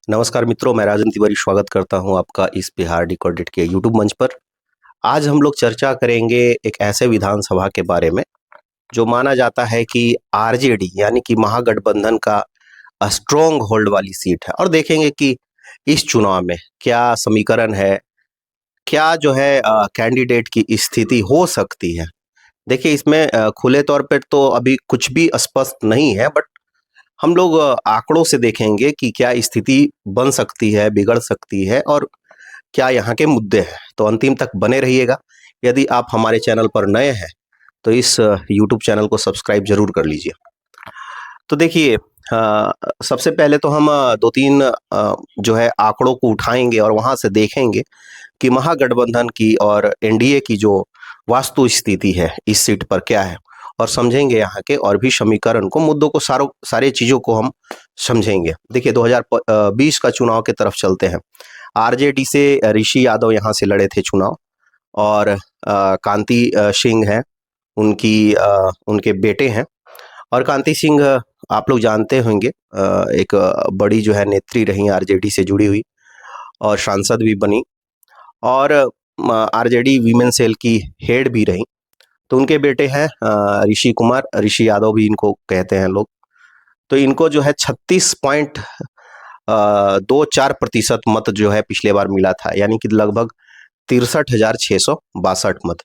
नमस्कार मित्रों, मैं राजन तिवारी स्वागत करता हूं आपका इस बिहार डिकोडेड के यूट्यूब मंच पर। आज हम लोग चर्चा करेंगे एक ऐसे विधानसभा के बारे में जो माना जाता है कि आरजेडी यानी कि महागठबंधन का स्ट्रॉन्ग होल्ड वाली सीट है, और देखेंगे कि इस चुनाव में क्या समीकरण है, क्या जो है कैंडिडेट की स्थिति हो सकती है। देखिए, इसमें खुले तौर पर तो अभी कुछ भी स्पष्ट नहीं है, बट हम लोग आंकड़ों से देखेंगे कि क्या स्थिति बन सकती है, बिगड़ सकती है, और क्या यहाँ के मुद्दे हैं। तो अंतिम तक बने रहिएगा। यदि आप हमारे चैनल पर नए हैं तो इस यूट्यूब चैनल को सब्सक्राइब जरूर कर लीजिए। तो देखिए, सबसे पहले तो हम दो तीन जो है आंकड़ों को उठाएंगे और वहां से देखेंगे कि महागठबंधन की और एनडीए की जो वास्तु स्थिति है इस सीट पर क्या है, और समझेंगे यहाँ के और भी समीकरण को, मुद्दों को, सारे चीजों को हम समझेंगे। देखिए, 2020 का चुनाव की तरफ चलते हैं। आरजेडी से ऋषि यादव यहाँ से लड़े थे चुनाव, और कांति सिंह हैं, उनके बेटे हैं। और कांति सिंह आप लोग जानते होंगे, एक बड़ी जो है नेत्री रही आरजेडी से जुड़ी हुई, और सांसद भी बनी, और आरजेडी वीमेन सेल की हेड भी रही। तो उनके बेटे हैं ऋषि कुमार, ऋषि यादव भी इनको कहते हैं लोग। तो इनको जो है 36.24% मत जो है पिछले बार मिला था, यानी कि लगभग 63,662 मत।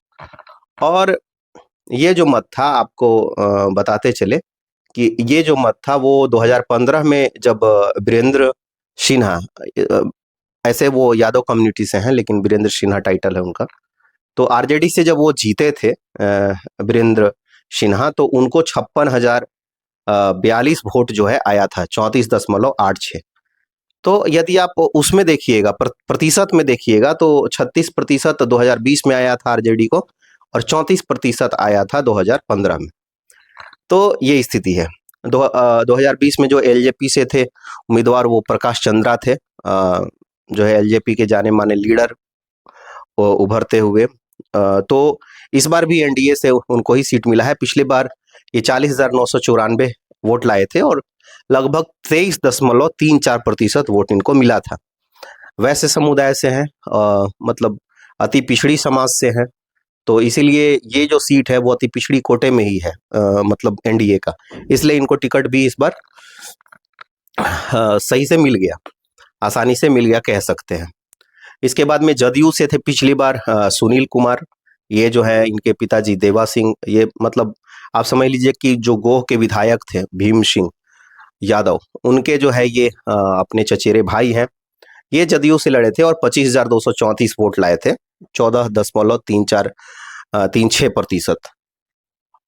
और ये जो मत था, आपको बताते चले कि ये जो मत था वो 2015 में जब वीरेंद्र सिन्हा, ऐसे वो यादव कम्युनिटी से हैं लेकिन वीरेंद्र सिन्हा टाइटल है उनका, तो आरजेडी से जब वो जीते थे वीरेंद्र सिन्हा, तो उनको 56,042 वोट जो है आया था, 34.86। तो यदि आप उसमें देखिएगा, प्रतिशत में देखिएगा, तो 36% 2020 में आया था आरजेडी को, और 34% आया था 2015 में। तो ये स्थिति है। 2020 में जो एलजेपी से थे उम्मीदवार, वो प्रकाश चंद्रा थे, जो है एलजेपी के जाने माने लीडर उभरते हुए। तो इस बार भी एनडीए से उनको ही सीट मिला है। पिछली बार ये 40,994 वोट लाए थे, और लगभग 23.34% वोट इनको मिला था। वैसे समुदाय से हैं, मतलब अति पिछड़ी समाज से हैं, तो इसीलिए ये जो सीट है वो अति पिछड़ी कोटे में ही है, मतलब एनडीए का, इसलिए इनको टिकट भी इस बार सही से मिल गया, आसानी से मिल गया कह सकते हैं। इसके बाद में जदयू से थे पिछली बार सुनील कुमार, ये जो है इनके पिताजी देवा सिंह, ये मतलब आप समझ लीजिए कि जो गोह के विधायक थे भीम सिंह यादव, उनके जो है ये अपने चचेरे भाई हैं। ये जदयू से लड़े थे और 25,234 वोट लाए थे, 14.34%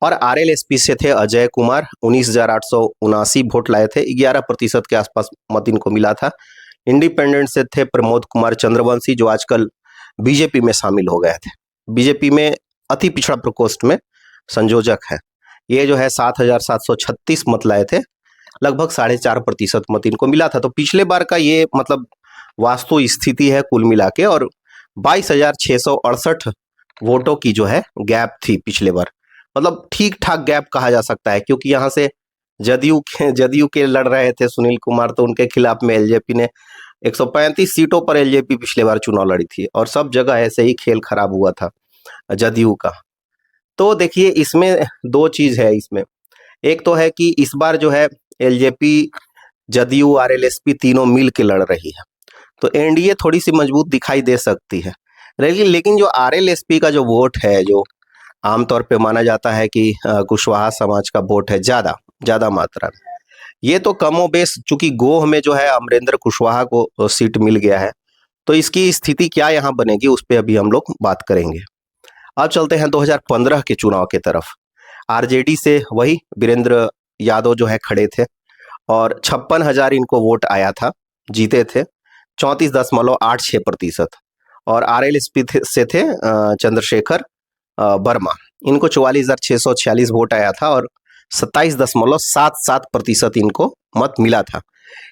और आरएलएसपी से थे अजय कुमार, 19,879 वोट लाए थे, 11% के आसपास मत इनको मिला था। इंडिपेंडेंट से थे प्रमोद कुमार चंद्रवंशी, जो आजकल बीजेपी में शामिल हो गए थे, बीजेपी में अति पिछड़ा प्रकोष्ठ में संयोजक है। ये जो है 7,736 मत लाए थे, लगभग 4.5% मत इनको मिला था। तो पिछले बार का ये मतलब वास्तु स्थिति है कुल मिला के, और 22,668 वोटों की जो है गैप थी पिछले बार, मतलब ठीक ठाक गैप कहा जा सकता है, क्योंकि यहाँ से जदयू के लड़ रहे थे सुनील कुमार, तो उनके खिलाफ में एलजेपी ने 135 सीटों पर एलजेपी पिछले बार चुनाव लड़ी थी, और सब जगह ऐसे ही खेल खराब हुआ था जदयू का। तो देखिए, इसमें दो चीज है इसमें। एक तो है कि इस बार जो है एलजेपी, जदयू, आरएलएसपी तीनों मिल के लड़ रही है, तो एनडीए थोड़ी सी मजबूत दिखाई दे सकती है। लेकिन जो आरएलएसपी का जो वोट है, जो आमतौर पे माना जाता है कि कुशवाहा समाज का वोट है ज्यादा मात्रा में, ये तो कमोबेश, चूंकि गोह में जो है अमरेंद्र कुशवाहा को सीट मिल गया है, तो इसकी स्थिति क्या यहाँ बनेगी उस पर अभी हम लोग बात करेंगे। अब चलते हैं 2015 के चुनाव की तरफ। आरजेडी से वही वीरेंद्र यादव जो है खड़े थे, और 56,000 इनको वोट आया था, जीते थे 34.86%। और आरएलएसपी से थे चंद्रशेखर वर्मा, इनको 44,646 वोट आया था, और 27.77% इनको मत मिला था।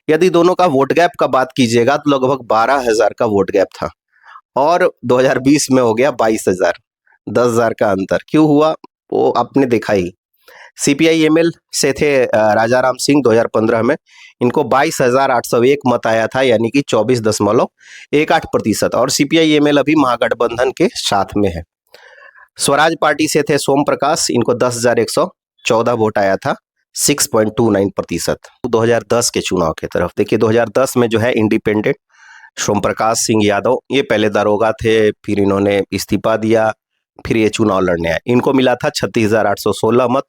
यदि दोनों का वोट गैप का बात कीजिएगा तो लगभग 12,000 का वोट गैप था, और 2020 में हो गया 22,000, 10,000 का अंतर क्यों हुआ वो आपने देखा ही। CPI-ML से थे राजाराम सिंह 2015 में, इनको 22,801 मत आया था, यानी कि 24.18%। और CPI-ML अभी महागठबंधन के साथ में है। स्वराज पार्टी से थे सोम प्रकाश, इनको 10,114 वोट आया था, 6.29%। 2010 के चुनाव की तरफ देखिए, 2010 में जो है इंडिपेंडेंट सोम प्रकाश सिंह यादव, ये पहले दारोगा थे, फिर इन्होंने इस्तीफा दिया, फिर ये चुनाव लड़ने आए। इनको मिला था 36,816 मत।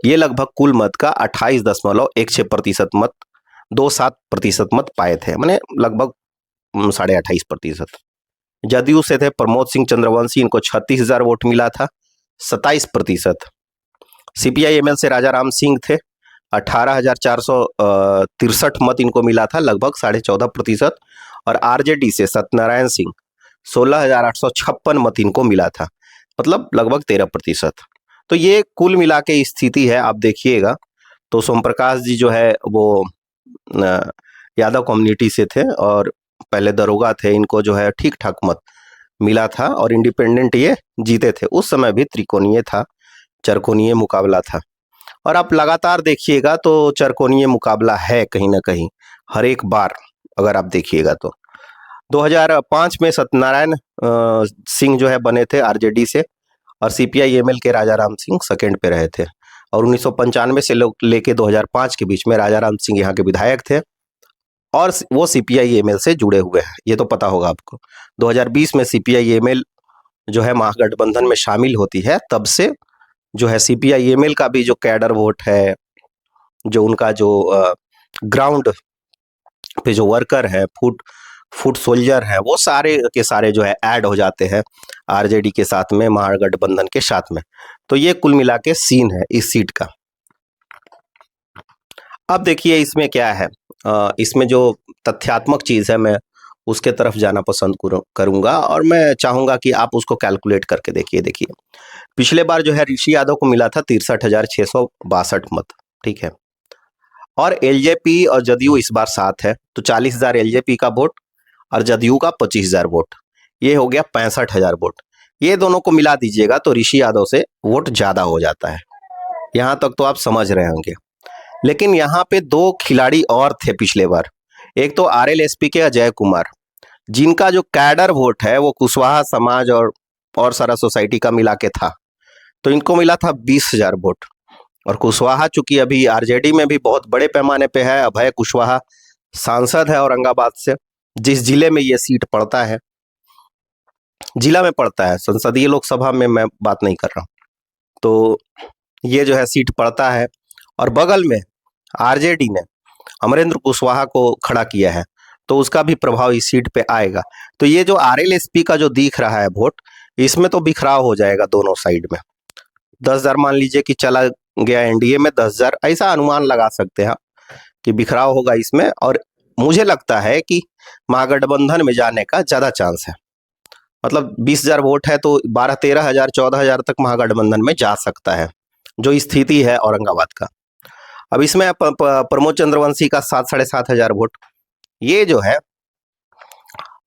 ये लगभग कुल मत का 28.16% मत, 27% मत पाए थे, मैंने लगभग 28.5%। जदयू से थे प्रमोद सिंह चंद्रवंशी, इनको 36,000 वोट मिला था, 27%। CPI-ML से राजाराम सिंह थे, 18,463 मत इनको मिला था, लगभग 14.5%। और RJD से सत्यनारायण सिंह 16,856 मत इनको मिला था, मतलब लगभग 13%। तो ये कुल मिला के स्थिति है। आप देखिएगा तो सोम प्रकाश जी जो है वो यादव कम्युनिटी से थे और पहले दरोगा थे, इनको जो है ठीक ठाक मत मिला था और इंडिपेंडेंट ये जीते थे। उस समय भी त्रिकोणीय था, चरकोणीय मुकाबला था। और आप लगातार देखिएगा तो चरकोणीय मुकाबला है कहीं ना कहीं हर एक बार, अगर आप देखिएगा तो 2005 में सत्यनारायण सिंह जो है बने थे RJD से, और CPI-ML के राजाराम सिंह सेकंड पे रहे थे। और 1995 से लेके 2005 के बीच में राजाराम सिंह यहाँ के विधायक थे और वो CPI-ML से जुड़े हुए हैं, ये तो पता होगा आपको। 2020 में CPI-ML जो है महागठबंधन में शामिल होती है, तब से जो है CPI-ML का भी जो कैडर वोट है, जो उनका जो ग्राउंड पे जो वर्कर है, फुट सोल्जर है, वो सारे के सारे जो है ऐड हो जाते हैं RJD के साथ में, महागठबंधन के साथ में। तो ये कुल मिला के सीन है इस सीट का। अब देखिए इसमें क्या है, इसमें जो तथ्यात्मक चीज है मैं उसके तरफ जाना पसंद करूंगा और मैं चाहूंगा कि आप उसको कैलकुलेट करके देखिए पिछले बार जो है ऋषि यादव को मिला था 63,662 मत, ठीक है। और LJP और जदयू इस बार साथ है, तो 40,000 LJP का वोट और जदयू का 25,000 वोट, ये हो गया 65,000 वोट। ये दोनों को मिला दीजिएगा तो ऋषि यादव से वोट ज्यादा हो जाता है। यहां तक तो आप समझ रहे होंगे। लेकिन यहाँ पे दो खिलाड़ी और थे पिछले बार, एक तो RLSP के अजय कुमार, जिनका जो कैडर वोट है वो कुशवाहा समाज और सारा सोसाइटी का मिला के था, तो इनको मिला था 20,000 वोट। और कुशवाहा चूंकि अभी RJD में भी बहुत बड़े पैमाने पे है, अभय कुशवाहा सांसद है औरंगाबाद से, जिस जिले में ये सीट पड़ता है, जिला में पड़ता है, संसदीय लोकसभा में मैं बात नहीं कर रहा हूँ। तो ये जो है सीट पड़ता है और बगल में RJD ने अमरेंद्र कुशवाहा को खड़ा किया है, तो उसका भी प्रभाव इस सीट पे आएगा। तो ये जो RLSP का जो दिख रहा है वोट, इसमें तो बिखराव हो जाएगा दोनों साइड में। 10,000 मान लीजिए कि चला गया NDA में, 10,000 ऐसा अनुमान लगा सकते हैं कि बिखराव होगा इसमें। और मुझे लगता है कि महागठबंधन में जाने का ज्यादा चांस है, मतलब 20,000 वोट है तो 12-13,000 14,000 तक महागठबंधन में जा सकता है, जो स्थिति है औरंगाबाद का। अब इसमें प्रमोद चंद्रवंशी का 7-7,500 वोट, ये जो है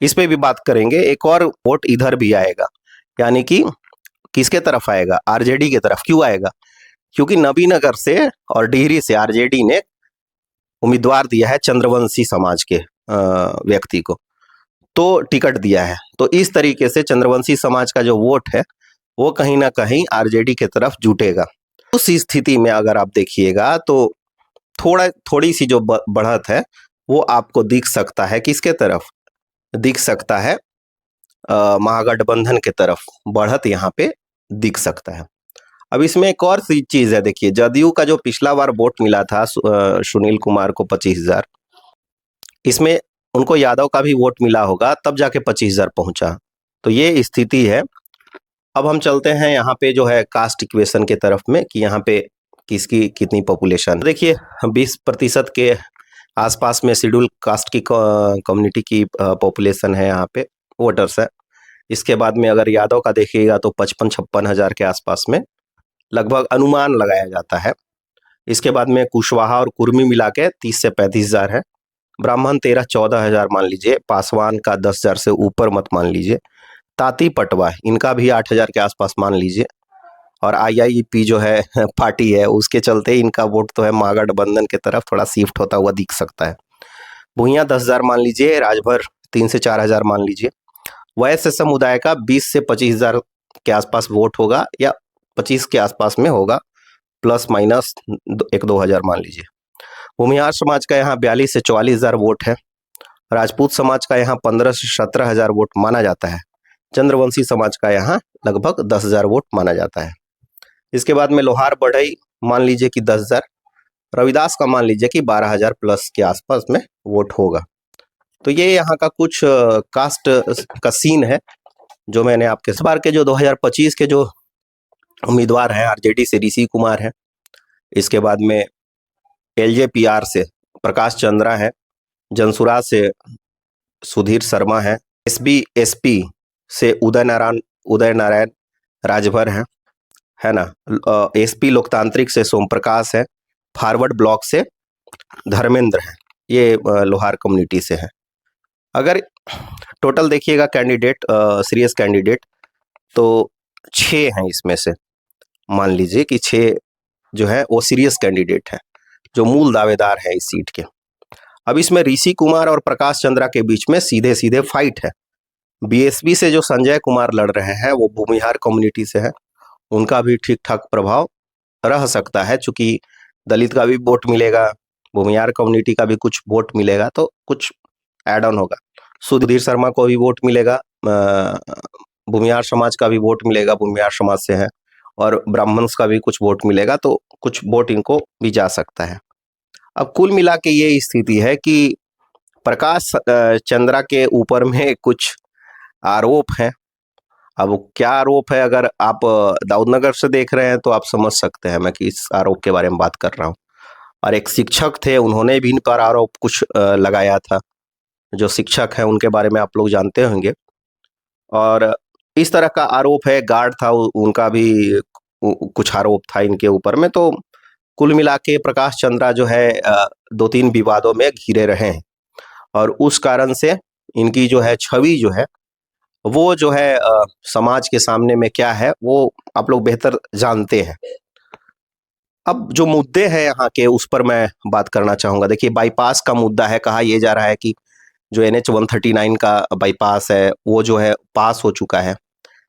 इस पे भी बात करेंगे। एक और वोट इधर भी आएगा, यानी कि किसके तरफ आएगा, RJD के तरफ। क्यों आएगा, क्योंकि नबीनगर से और डिहरी से RJD ने उम्मीदवार दिया है चंद्रवंशी समाज के व्यक्ति को, तो टिकट दिया है। तो इस तरीके से चंद्रवंशी समाज का जो वोट है वो कहीं ना कहीं RJD के तरफ जुटेगा। उस स्थिति में अगर आप देखिएगा तो थोड़ी सी जो बढ़त है वो आपको दिख सकता है, किसके तरफ दिख सकता है, महागठबंधन के तरफ बढ़त यहाँ पे दिख सकता है। अब इसमें एक और चीज है, देखिए जदयू का जो पिछला बार वोट मिला था सुनील कुमार को 25,000, इसमें उनको यादव का भी वोट मिला होगा, तब जाके 25,000 पहुंचा। तो ये स्थिति है। अब हम चलते हैं यहाँ पे जो है कास्ट इक्वेशन के तरफ में, कि यहाँ पे किसकी कितनी पॉपुलेशन। देखिए 20% के आसपास में शेड्यूल कास्ट की कम्युनिटी की पॉपुलेशन है यहाँ पे, वोटर्स है। इसके बाद में अगर यादव का देखिएगा तो 55-56 हजार के आसपास में लगभग अनुमान लगाया जाता है। इसके बाद में कुशवाहा और कुर्मी मिला के 30 से 35,000 है। ब्राह्मण 13-14 हजार मान लीजिए, पासवान का 10,000 से ऊपर मत मान लीजिए, ताती पटवा इनका भी 8,000 के आसपास मान लीजिए, और आईआईपी जो है पार्टी है, उसके चलते इनका वोट तो है महागठबंधन की तरफ थोड़ा शिफ्ट होता हुआ दिख सकता है। भूइयां 10,000 मान लीजिए, राजभर 3 से 4 हजार मान लीजिए। वैश्य समुदाय का 20 से 25 हजार के आसपास वोट होगा, या 25 के आसपास में होगा, प्लस माइनस 1-2 हजार मान लीजिए। भूमिहार समाज का यहाँ 42 से 44 हजार वोट है। राजपूत समाज का यहाँ 15 से 17 हजार वोट माना जाता है। चंद्रवंशी समाज का यहाँ लगभग 10,000 वोट माना जाता है। इसके बाद में लोहार बढ़ई मान लीजिए कि 10,000, रविदास का मान लीजिए कि 12,000 प्लस के आसपास में वोट होगा। तो ये यहाँ का कुछ कास्ट का सीन है जो मैंने आपके इस बार के जो 2025 के जो उम्मीदवार हैं, आरजेडी से ऋषि कुमार है, इसके बाद में एलजेपीआर से प्रकाश चंद्रा है, जनसुरा से सुधीर शर्मा है, एसपी से उदय नारायण राजभर है ना, एसपी लोकतांत्रिक से सोम प्रकाश है, फॉरवर्ड ब्लॉक से धर्मेंद्र है, ये लोहार कम्युनिटी से है। अगर टोटल देखिएगा कैंडिडेट, सीरियस कैंडिडेट तो 6 हैं, इसमें से मान लीजिए कि 6 जो है वो सीरियस कैंडिडेट है, जो मूल दावेदार है इस सीट के। अब इसमें ऋषि कुमार और प्रकाश चंद्रा के बीच में सीधे सीधे फाइट है। बीएसपी से जो संजय कुमार लड़ रहे हैं वो भूमिहार कम्युनिटी से है, उनका भी ठीक ठाक प्रभाव रह सकता है, चूंकि दलित का भी वोट मिलेगा, भूमिहार कम्युनिटी का भी कुछ वोट मिलेगा, तो कुछ एड ऑन होगा। सुधीर शर्मा को भी वोट मिलेगा, भूमिहार समाज का भी वोट मिलेगा, भूमिहार समाज से है, और ब्राह्मण्स का भी कुछ वोट मिलेगा, तो कुछ वोट इनको भी जा सकता है। अब कुल मिला के ये स्थिति है कि प्रकाश चंद्रा के ऊपर में कुछ आरोप हैं। अब क्या आरोप है, अगर आप दाऊदनगर से देख रहे हैं तो आप समझ सकते हैं मैं किस आरोप के बारे में बात कर रहा हूँ। और एक शिक्षक थे, उन्होंने भी इन पर आरोप कुछ लगाया था। जो शिक्षक हैं उनके बारे में आप लोग जानते होंगे। और इस तरह का आरोप है, गार्ड था उनका भी कुछ आरोप था इनके ऊपर में। तो कुल मिला के प्रकाश चंद्रा जो है 2-3 विवादों में घिरे रहे हैं, और उस कारण से इनकी जो है छवि जो है वो जो है समाज के सामने में क्या है वो आप लोग बेहतर जानते हैं। अब जो मुद्दे हैं यहाँ के, उस पर मैं बात करना चाहूंगा। देखिए, बाईपास का मुद्दा है। कहा यह जा रहा है कि जो NH 139 का बाईपास है वो जो है पास हो चुका है।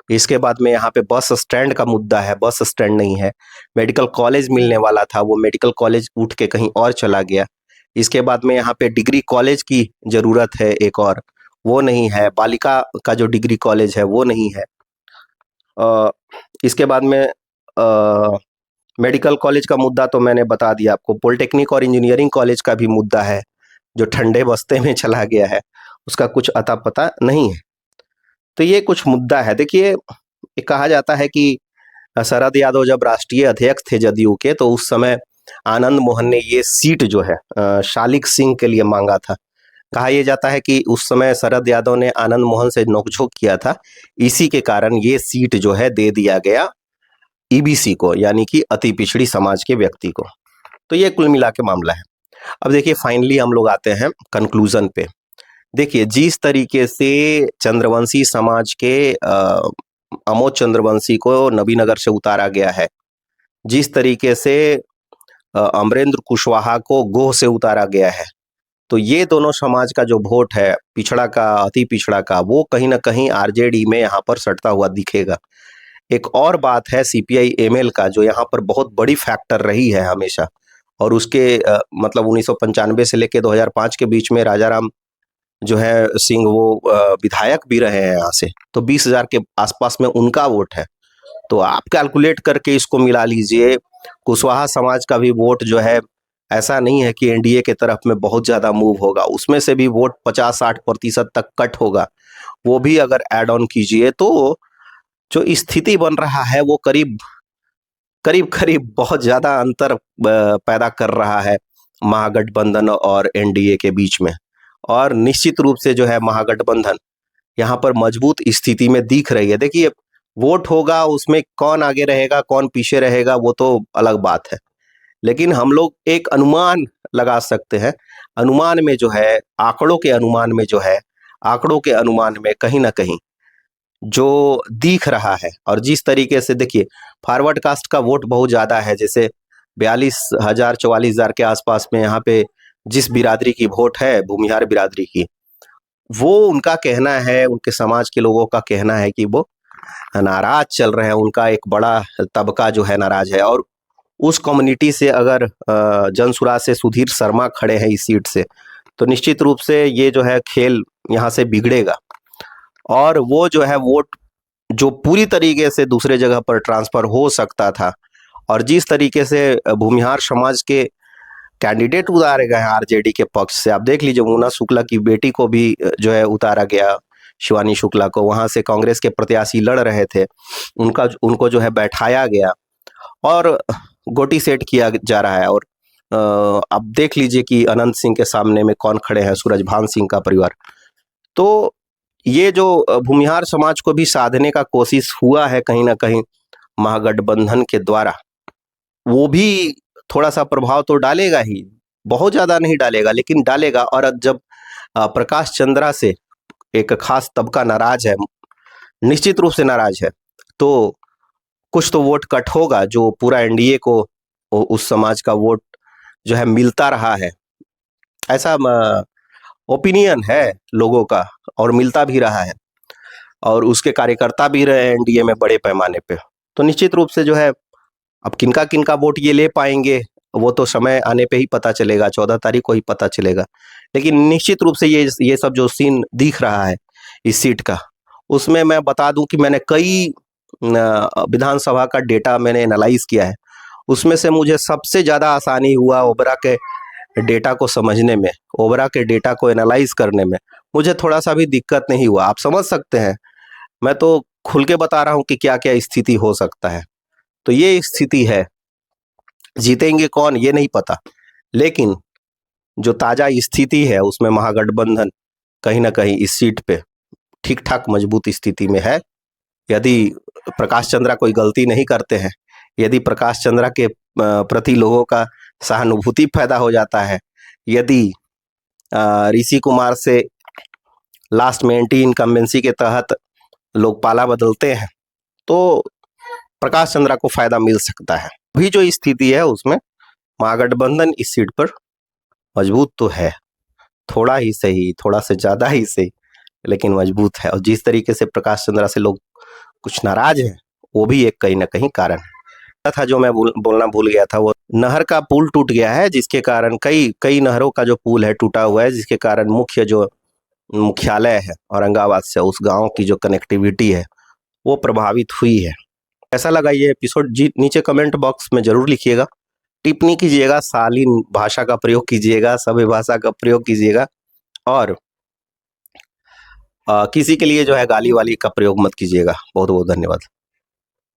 इसके बाद में यहाँ पे बस स्टैंड का मुद्दा है, बस स्टैंड नहीं है। मेडिकल कॉलेज मिलने वाला था, वो मेडिकल कॉलेज उठ के कहीं और चला गया। इसके बाद में यहाँ पे डिग्री कॉलेज की जरूरत है एक, और वो नहीं है। बालिका का जो डिग्री कॉलेज है वो नहीं है। इसके बाद में मेडिकल कॉलेज का मुद्दा तो मैंने बता दिया आपको। पॉलिटेक्निक और इंजीनियरिंग कॉलेज का भी मुद्दा है, जो ठंडे बस्ते में चला गया है, उसका कुछ अता पता नहीं है। तो ये कुछ मुद्दा है। देखिए, कहा जाता है कि शरद यादव जब राष्ट्रीय अध्यक्ष थे जदयू के, तो उस समय आनंद मोहन ने ये सीट जो है शालिक सिंह के लिए मांगा था। कहा यह जाता है कि उस समय शरद यादव ने आनंद मोहन से नोकझोंक किया था, इसी के कारण ये सीट जो है दे दिया गया ईबीसी को, यानी कि अति पिछड़ी समाज के व्यक्ति को। तो ये कुल मिला के मामला है। अब देखिए, फाइनली हम लोग आते हैं कंक्लूजन पे। देखिए, जिस तरीके से चंद्रवंशी समाज के अमोद चंद्रवंशी को नबीनगर से उतारा गया है, जिस तरीके से अमरेंद्र कुशवाहा को गोह से उतारा गया है, तो ये दोनों समाज का जो वोट है, पिछड़ा का, अति पिछड़ा का, वो कहीं ना कहीं आरजेडी में यहाँ पर सटता हुआ दिखेगा। एक और बात है सीपीआई एमएल का, जो यहाँ पर बहुत बड़ी फैक्टर रही है हमेशा, और उसके मतलब 1995 से लेकर 2005 के बीच में राजाराम जो है सिंह वो विधायक भी रहे हैं यहाँ से, तो 20,000 के आसपास में उनका वोट है। तो आप कैलकुलेट करके इसको मिला लीजिए। कुशवाहा समाज का भी वोट जो है, ऐसा नहीं है कि एनडीए के तरफ में बहुत ज्यादा मूव होगा, उसमें से भी वोट 50-60% तक कट होगा। वो भी अगर ऐड ऑन कीजिए तो जो स्थिति बन रहा है वो करीब करीब बहुत ज्यादा अंतर पैदा कर रहा है महागठबंधन और एनडीए के बीच में। और निश्चित रूप से जो है महागठबंधन यहाँ पर मजबूत स्थिति में दिख रही है। देखिए, वोट होगा, उसमें कौन आगे रहेगा कौन पीछे रहेगा वो तो अलग बात है, लेकिन हम लोग एक अनुमान लगा सकते हैं। अनुमान में जो है, आंकड़ों के अनुमान में जो है, आंकड़ों के अनुमान में कहीं ना कहीं जो दिख रहा है, और जिस तरीके से देखिए फॉरवर्ड कास्ट का वोट बहुत ज़्यादा है, जैसे 42,000 44,000 के आसपास में यहाँ पे जिस बिरादरी की वोट है, भूमिहार बिरादरी की, वो उनका कहना है, उनके समाज के लोगों का कहना है कि वो नाराज चल रहे हैं, उनका एक बड़ा तबका जो है नाराज है। और उस कम्युनिटी से अगर जनसुराज से सुधीर शर्मा खड़े हैं इस सीट से, तो निश्चित रूप से ये जो है खेल यहाँ से बिगड़ेगा, और वो जो है वोट जो पूरी तरीके से दूसरे जगह पर ट्रांसफर हो सकता था, और जिस तरीके से भूमिहार समाज के कैंडिडेट उतारे गए हैं आरजेडी के पक्ष से, आप देख लीजिए मोना शुक्ला की बेटी को भी जो है उतारा गया, शिवानी शुक्ला को, वहां से कांग्रेस के प्रत्याशी लड़ रहे थे, उनको जो है बैठाया गया और गोटी सेट किया जा रहा है। और अब देख लीजिए कि अनंत सिंह के सामने में कौन खड़े हैं, सूरजभान सिंह का परिवार। तो ये जो भूमिहार समाज को भी साधने का कोशिश हुआ है कहीं ना कहीं महागठबंधन के द्वारा, वो भी थोड़ा सा प्रभाव तो डालेगा ही, बहुत ज्यादा नहीं डालेगा लेकिन डालेगा। और जब प्रकाश चंद्रा से एक खास तबका नाराज है, निश्चित रूप से नाराज है, तो कुछ तो वोट कट होगा, जो पूरा एनडीए को उस समाज का वोट जो है मिलता रहा है, ऐसा ओपिनियन है लोगों का, और मिलता भी रहा है, और उसके कार्यकर्ता भी रहे एनडीए में बड़े पैमाने पे। तो निश्चित रूप से जो है अब किनका किनका वोट ये ले पाएंगे वो तो समय आने पे ही पता चलेगा, 14 तारीख को ही पता चलेगा। लेकिन निश्चित रूप से ये सब जो सीन दिख रहा है इस सीट का, उसमें मैं बता दूं कि मैंने कई विधानसभा का डेटा मैंने एनालाइज किया है, उसमें से मुझे सबसे ज़्यादा आसानी हुआ ओबरा के डेटा को समझने में, ओबरा के डेटा को एनालाइज करने में मुझे थोड़ा सा भी दिक्कत नहीं हुआ। आप समझ सकते हैं, मैं तो खुल के बता रहा हूं कि क्या क्या स्थिति हो सकता है। तो ये स्थिति है, जीतेंगे कौन ये नहीं पता, लेकिन जो ताजा स्थिति है उसमें महागठबंधन कहीं ना कहीं इस सीट पे ठीक ठाक मजबूत स्थिति में है। यदि प्रकाश चंद्रा कोई गलती नहीं करते हैं, यदि प्रकाश चंद्रा के प्रति लोगों का सहानुभूति पैदा हो जाता है, यदि ऋषि कुमार से लास्ट में एंटी इनकम्बेंसी के तहत लोग पाला बदलते हैं, तो प्रकाश चंद्रा को फायदा मिल सकता है। अभी जो स्थिति है उसमें महागठबंधन इस सीट पर मजबूत तो है, थोड़ा ही सही, थोड़ा से ज्यादा ही सही, लेकिन मजबूत है। और जिस तरीके से प्रकाश चंद्रा से लोग कुछ नाराज हैं, वो भी एक कहीं ना कहीं कारण है। था जो मैं बोलना भूल गया था, वो नहर का पुल टूट गया है, जिसके कारण कई नहरों का जो पुल है टूटा हुआ है, जिसके कारण मुख्य जो मुख्यालय है औरंगाबाद से उस गांव की जो कनेक्टिविटी है वो प्रभावित हुई है। कैसा लगा ये एपिसोड जी नीचे कमेंट बॉक्स में जरूर लिखिएगा, टिप्पणी कीजिएगा, शालीन भाषा का प्रयोग कीजिएगा, सभ्य भाषा का प्रयोग कीजिएगा, और किसी के लिए जो है गाली वाली का प्रयोग मत कीजिएगा। बहुत बहुत धन्यवाद।